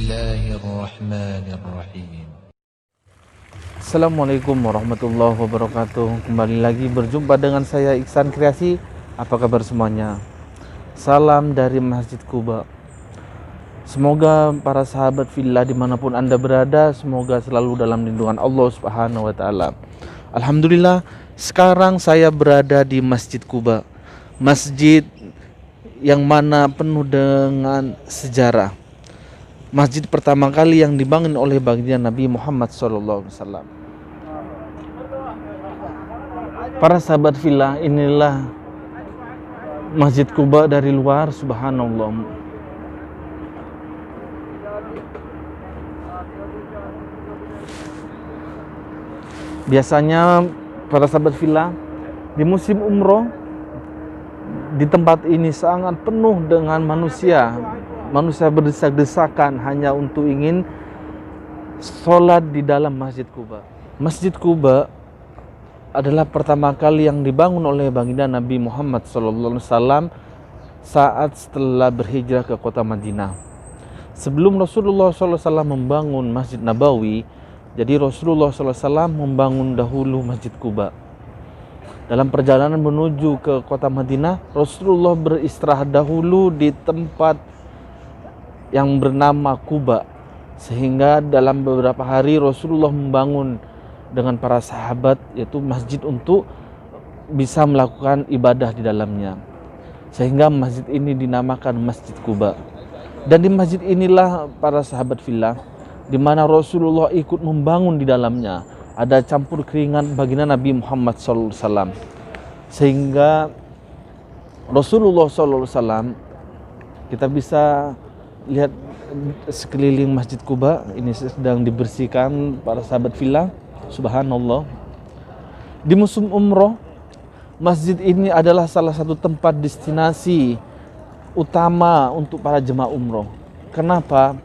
الله الرحمن الرحيم. Assalamualaikum warahmatullahi wabarakatuh. Kembali lagi berjumpa dengan saya Iksan Kreasi. Apa kabar semuanya? Salam dari Masjid Quba. Semoga para sahabat fillah dimanapun anda berada, semoga selalu dalam lindungan Allah Subhanahu wa ta'ala. Alhamdulillah, sekarang saya berada di Masjid Quba, masjid yang mana penuh dengan sejarah. Masjid pertama kali yang dibangun oleh baginda Nabi Muhammad SAW. Para sahabat fillah, inilah Masjid Quba dari luar, subhanallah. Biasanya para sahabat fillah, di musim umroh di tempat ini sangat penuh dengan manusia. Manusia berdesak-desakan hanya untuk ingin sholat di dalam Masjid Quba. Masjid Quba adalah pertama kali yang dibangun oleh baginda Nabi Muhammad SAW saat setelah berhijrah ke kota Madinah. Sebelum Rasulullah SAW membangun Masjid Nabawi, jadi Rasulullah SAW membangun dahulu Masjid Quba. Dalam perjalanan menuju ke kota Madinah, Rasulullah beristirahat dahulu di tempat yang bernama Quba, sehingga dalam beberapa hari Rasulullah membangun dengan para sahabat yaitu masjid untuk bisa melakukan ibadah di dalamnya, sehingga masjid ini dinamakan Masjid Quba. Dan di masjid inilah para sahabat fillah di mana Rasulullah ikut membangun di dalamnya. Ada campur keringat baginda Nabi Muhammad SAW, sehingga Rasulullah SAW, kita bisa lihat sekeliling Masjid Quba ini sedang dibersihkan para sahabat fillah, subhanallah. Di musim umroh, masjid ini adalah salah satu tempat destinasi utama untuk para jemaah umroh. Kenapa?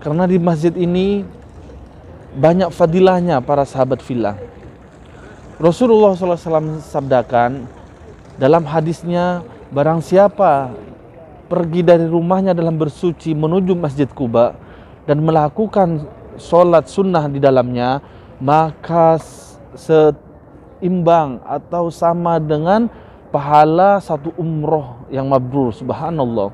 Karena di masjid ini banyak fadilahnya para sahabat fillah. Rasulullah SAW sabdakan dalam hadisnya, barang siapa pergi dari rumahnya dalam bersuci menuju Masjid Quba dan melakukan sholat sunnah di dalamnya, maka seimbang atau sama dengan pahala satu umroh yang mabrur, subhanallah.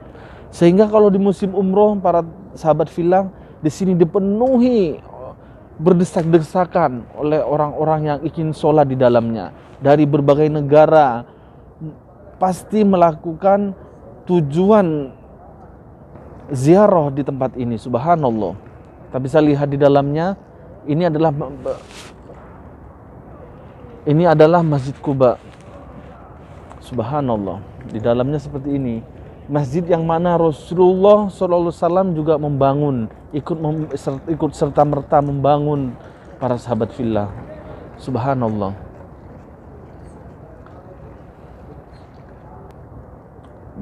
Sehingga kalau di musim umroh, para sahabat fillah di sini dipenuhi berdesak-desakan oleh orang-orang yang ingin sholat di dalamnya dari berbagai negara, pasti melakukan tujuan ziarah di tempat ini, subhanallah. Kita bisa lihat di dalamnya, ini adalah Masjid Quba, subhanallah. Di dalamnya seperti ini, masjid yang mana Rasulullah SAW juga membangun, ikut serta merta membangun para sahabat fillah, subhanallah.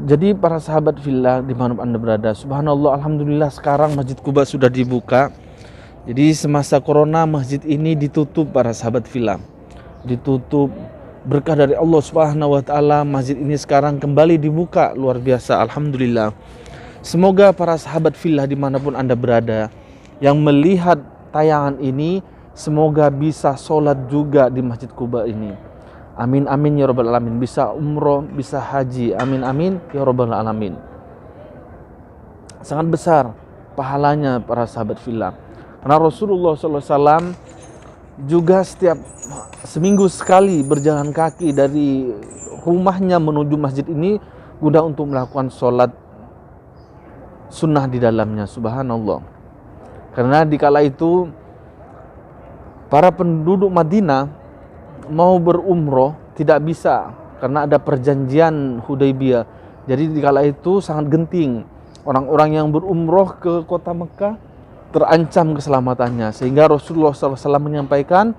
Jadi para sahabat fillah dimanapun anda berada, subhanallah, alhamdulillah sekarang Masjid Quba sudah dibuka. Jadi semasa corona masjid ini ditutup para sahabat fillah, ditutup. Berkah dari Allah Subhanahu wa ta'ala, masjid ini sekarang kembali dibuka, luar biasa, alhamdulillah. Semoga para sahabat fillah dimanapun anda berada yang melihat tayangan ini, semoga bisa sholat juga di Masjid Quba ini. Amin amin ya rabbal alamin. Bisa umroh, bisa haji, amin amin ya rabbal alamin. Sangat besar pahalanya para sahabat fillah, karena Rasulullah SAW juga setiap seminggu sekali berjalan kaki dari rumahnya menuju masjid ini guna untuk melakukan sholat sunnah di dalamnya, subhanallah. Karena dikala itu para penduduk Madinah mau berumroh tidak bisa karena ada perjanjian Hudaybiyah. Jadi dikala itu sangat genting orang-orang yang berumroh ke kota Mekah terancam keselamatannya, sehingga Rasulullah SAW menyampaikan,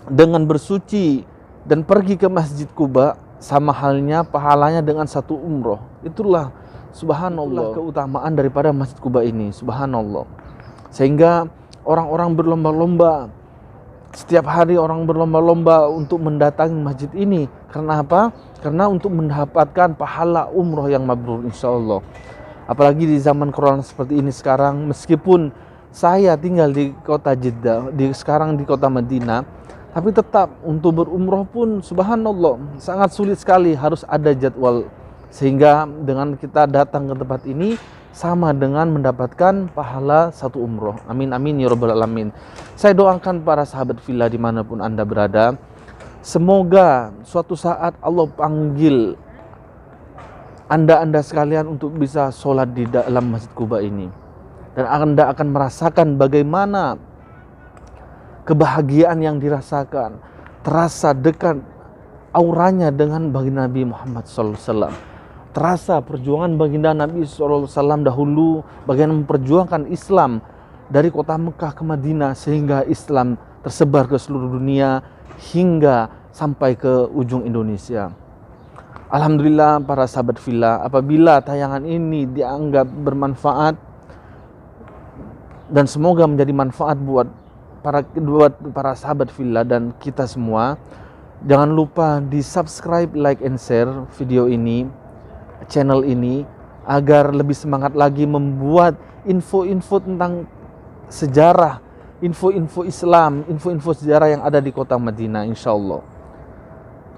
dengan bersuci dan pergi ke Masjid Quba sama halnya pahalanya dengan satu umroh. Itulah subhanallah keutamaan daripada Masjid Quba ini, subhanallah. Sehingga orang-orang berlomba-lomba, setiap hari orang berlomba-lomba untuk mendatangi masjid ini. Karena apa? Karena untuk mendapatkan pahala umroh yang mabrur, insyaallah. Apalagi di zaman corona seperti ini sekarang, meskipun saya tinggal di kota Jeddah, sekarang di kota Madinah, tapi tetap untuk berumroh pun subhanallah sangat sulit sekali, harus ada jadwal. Sehingga dengan kita datang ke tempat ini sama dengan mendapatkan pahala satu umroh. Amin amin ya rabbal alamin. Saya doakan para sahabat fillah dimanapun Anda berada, semoga suatu saat Allah panggil Anda sekalian untuk bisa sholat di dalam Masjid Quba ini. Dan Anda akan merasakan bagaimana kebahagiaan yang dirasakan. Terasa dekat auranya dengan baginda Nabi Muhammad SAW. Terasa perjuangan baginda Nabi SAW dahulu, bagaimana memperjuangkan Islam dari kota Mekah ke Madinah sehingga Islam tersebar ke seluruh dunia hingga sampai ke ujung Indonesia. Alhamdulillah para sahabat fillah, apabila tayangan ini dianggap bermanfaat dan semoga menjadi manfaat buat para sahabat fillah dan kita semua, jangan lupa di subscribe, like, and share video ini, channel ini, agar lebih semangat lagi membuat info-info tentang sejarah, info-info Islam, info-info sejarah yang ada di kota Madinah, insyaallah.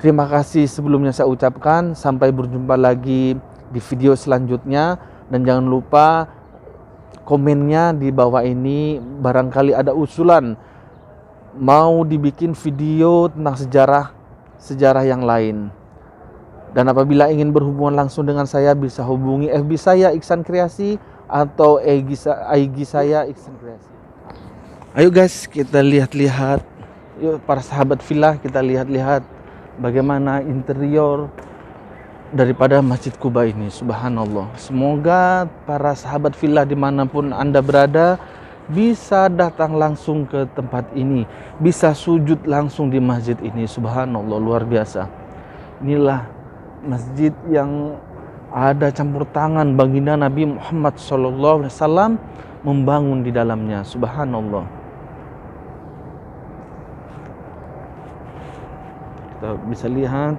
Terima kasih sebelumnya saya ucapkan, sampai berjumpa lagi di video selanjutnya, dan jangan lupa komennya di bawah ini, barangkali ada usulan mau dibikin video tentang sejarah yang lain. Dan apabila ingin berhubungan langsung dengan saya, bisa hubungi FB saya Iksan Kreasi atau IG saya Iksan Kreasi. Ayo guys, kita lihat-lihat. Yuk para sahabat fillah, kita lihat-lihat bagaimana interior daripada Masjid Quba ini. Subhanallah. Semoga para sahabat fillah dimanapun Anda berada bisa datang langsung ke tempat ini, bisa sujud langsung di masjid ini. Subhanallah, luar biasa. Inilah masjid yang ada campur tangan baginda Nabi Muhammad SAW membangun di dalamnya. Subhanallah. Kita bisa lihat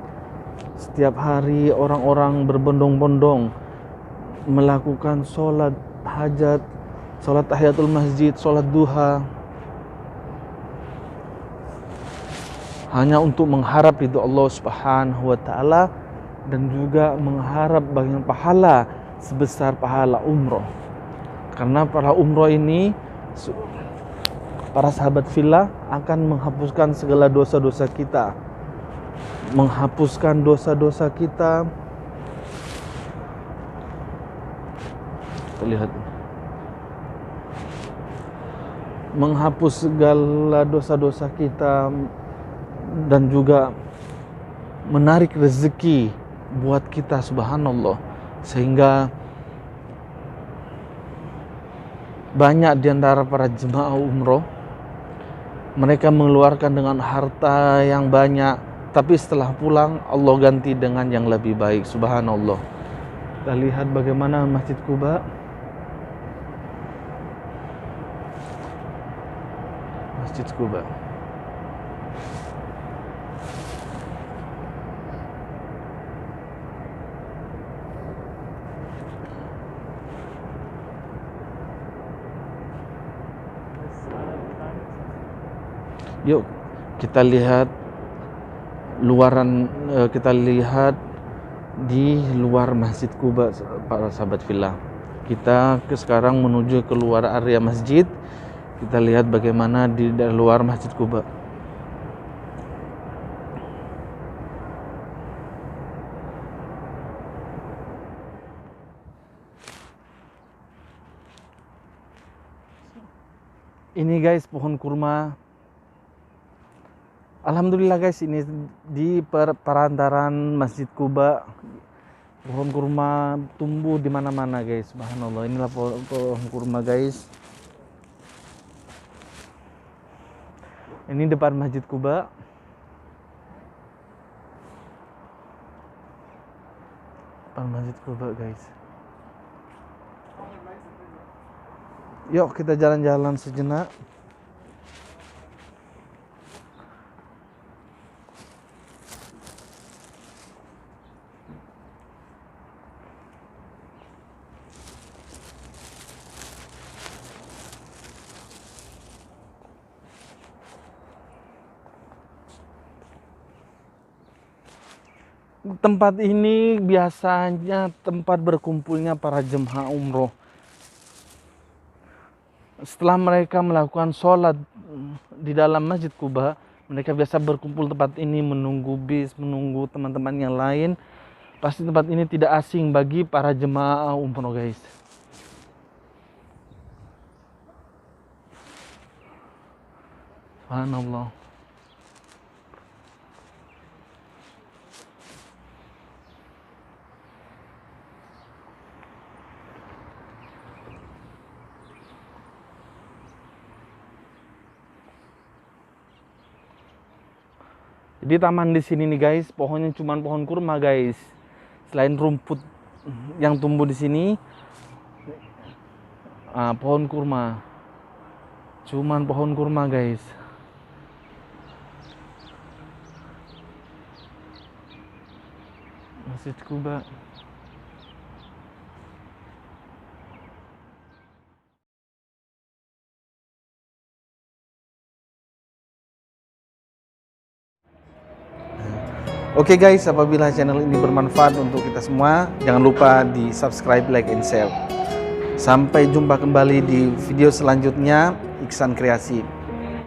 setiap hari orang-orang berbondong-bondong melakukan sholat hajat, sholat tahiyatul masjid, sholat duha, hanya untuk mengharap ridho Allah Subhanahu wa taala dan juga mengharap bagian pahala sebesar pahala umroh. Karena para umroh ini, para sahabat fillah, akan menghapuskan segala dosa-dosa kita, menghapuskan dosa-dosa kita. Kita lihat, menghapus segala dosa-dosa kita dan juga menarik rezeki buat kita, subhanallah. Sehingga banyak di antara para jemaah umroh, mereka mengeluarkan dengan harta yang banyak, tapi setelah pulang Allah ganti dengan yang lebih baik, subhanallah. Kita lihat bagaimana Masjid Quba. Masjid Quba. Yuk kita lihat luaran, kita lihat di luar Masjid Quba para sahabat fillah. Kita sekarang menuju ke luar area masjid. Kita lihat bagaimana di luar Masjid Quba. Ini guys pohon kurma. Alhamdulillah guys, ini di perantaran Masjid Quba. Pohon kurma tumbuh di mana-mana guys. Subhanallah, inilah pohon kurma guys. Ini depan Masjid Quba. Depan Masjid Quba guys. Yuk kita jalan-jalan sejenak. Tempat ini biasanya tempat berkumpulnya para jemaah umroh. Setelah mereka melakukan sholat di dalam Masjid Quba, mereka biasa berkumpul tempat ini menunggu bis, menunggu teman-teman yang lain. Pasti tempat ini tidak asing bagi para jemaah umroh, guys. Subhanallah. Jadi taman di sini nih guys, pohonnya cuma pohon kurma guys. Selain rumput yang tumbuh di sini, pohon kurma. Cuman pohon kurma guys. Masjid Quba. Oke guys, apabila channel ini bermanfaat untuk kita semua, jangan lupa di subscribe, like, and share. Sampai jumpa kembali di video selanjutnya, Iksan Kreasi.